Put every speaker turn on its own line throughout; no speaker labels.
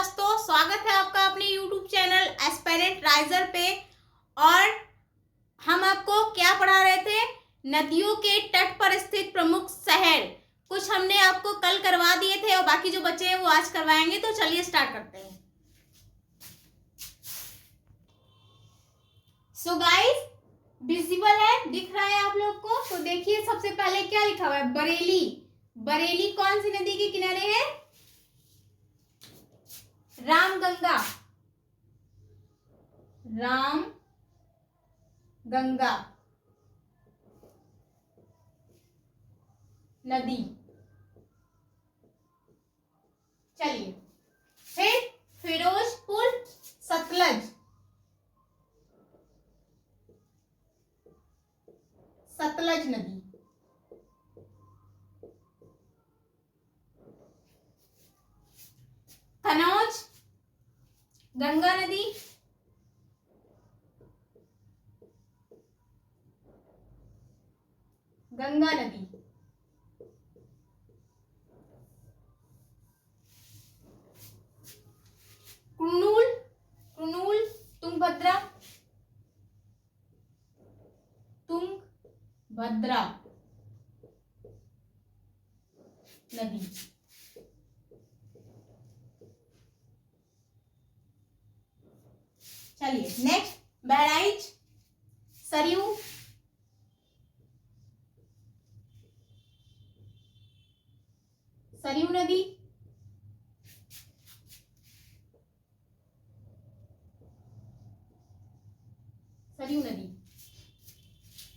दोस्तों, स्वागत है आपका अपने YouTube चैनल एस्पेरेंट राइजर पे। और हम आपको क्या पढ़ा रहे थे? नदियों के तट पर स्थित प्रमुख शहर। कुछ हमने आपको कल करवा दिए थे और बाकी जो बच्चे हैं वो आज करवाएंगे। तो चलिए स्टार्ट करते हैं। सो गाइस, विजिबल है, दिख रहा है आप लोग को? तो देखिए, सबसे पहले क्या लिखा हुआ है? बरेली। बरेली कौन सी नदी के किनारे है? रामगंगा। राम गंगा नदी। चलिए फिर फिरोजपुर सतलज। सतलज नदी। कनौज गंगा नदी। गंगा नदी। कुर्नूल। कुर्नूल तुंगभद्रा। तुंगभद्रा नदी। चलिए नेक्स्ट, बहराइच सरयू। सरयू नदी। सरयू नदी।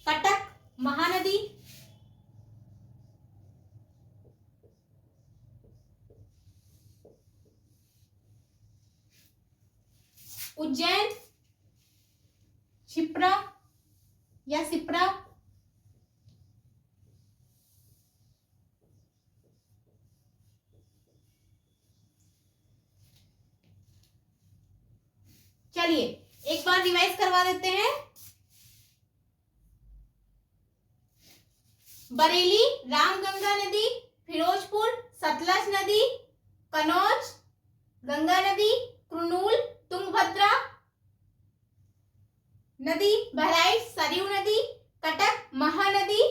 कटक महानदी। उज्जैन क्षिप्रा या सिप्रा। चलिए एक बार रिवाइज करवा देते हैं। बरेली रामगंगा नदी, फिरोजपुर सतलज नदी, कनौज गंगा नदी, कुर्नूल तुंगभद्रा नदी, बहराइच सरयू नदी, कटक महानदी,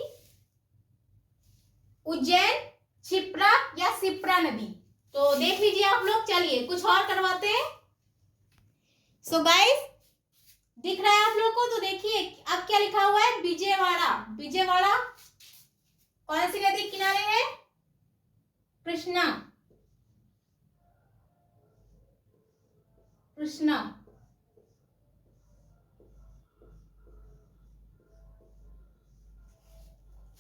उज्जैन क्षिप्रा या सिप्रा नदी। तो देख लीजिए आप लोग। चलिए कुछ और करवाते हैं। सो गाइस, दिख रहा है आप लोग को? तो देखिए अब क्या लिखा हुआ है? विजयवाड़ा। विजयवाड़ा कौन सी नदी किनारे है? कृष्णा। कृष्णा।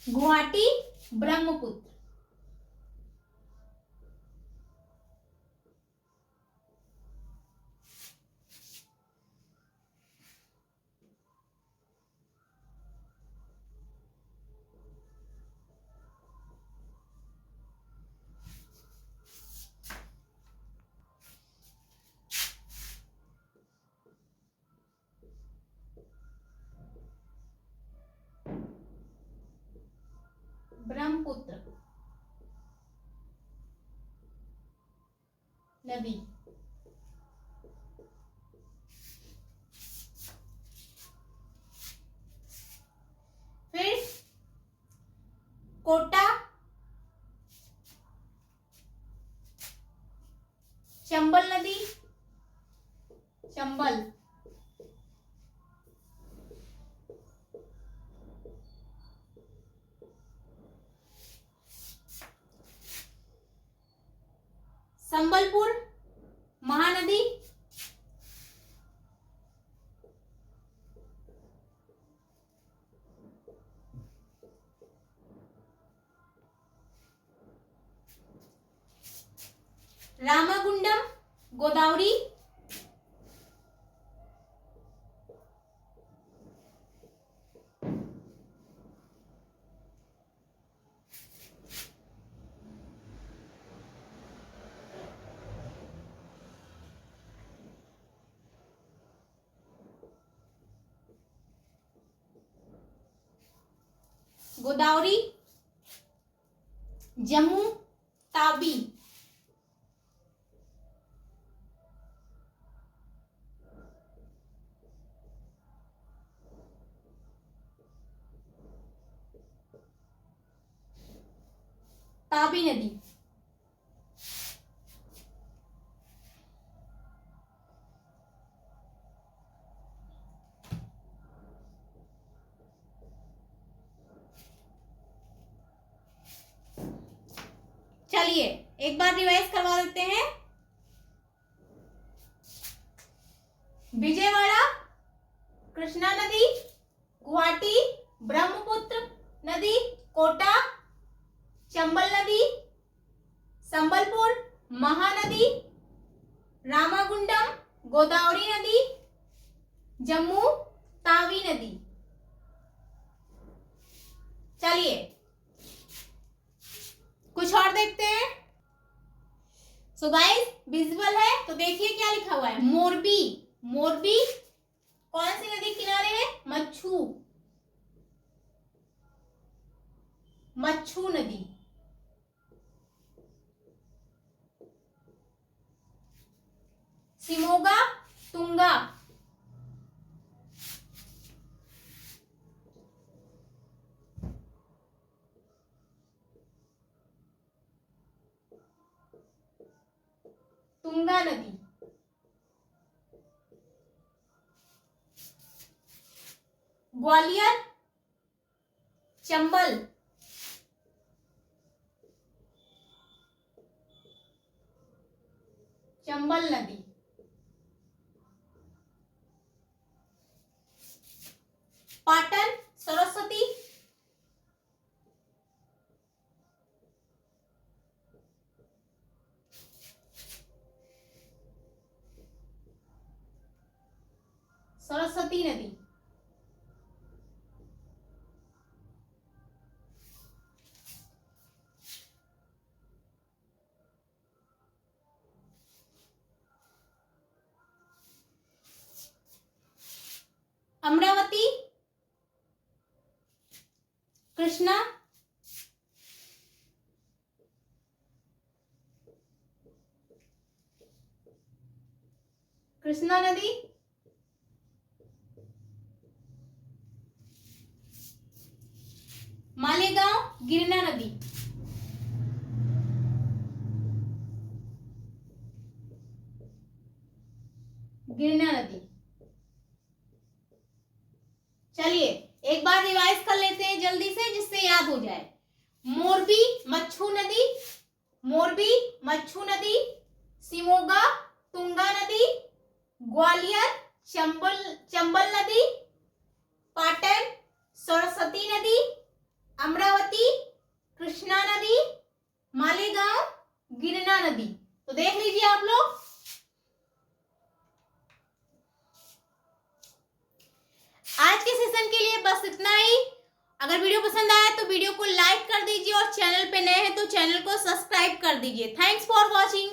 गुवाहाटी ब्रह्मपुत्र। ब्रह्मपुत्र नदी। फिर कोटा चंबल नदी। चंबल। संबलपुर महानदी। रामागुंडम गोदावरी। गोदावरी जम्मू तावी। तावी नदी, चलिए एक बार रिवाइज करवा देते हैं। विजयवाड़ा कृष्णा नदी, गुवाहाटी ब्रह्मपुत्र नदी, कोटा चंबल नदी, संबलपुर महानदी, रामागुंडम गोदावरी नदी, जम्मू तावी नदी। चलिए कुछ और देखते हैं। सो गाइस विजुअल है तो देखिए क्या लिखा हुआ है। मोरबी, मोरबी कौन सी नदी किनारे है? मच्छू, मच्छू नदी। शिमोगा तुंगा, तुंगा नदी। ग्वालियर चंबल, चंबल नदी। पाटन सरस्वती, सरस्वती नदी। अमरावती कृष्णा, कृष्णा नदी। मालेगांव गिरना नदी, गिरना नदी। चलिए एक बार रिवाइज कर लेते हैं जल्दी से जिससे याद हो जाए। मोरबी मच्छू नदी, मोरबी मच्छू नदी, शिमोगा तुंगा नदी, ग्वालियर चंबल नदी, पाटन सरस्वती नदी, अमरावती कृष्णा नदी, मालेगांव गिरना नदी। तो देख लीजिए आप लोग। आज के सेशन के लिए बस इतना ही। अगर वीडियो पसंद आया तो वीडियो को लाइक कर दीजिए और चैनल पे नए हैं तो चैनल को सब्सक्राइब कर दीजिए। Thanks for watching.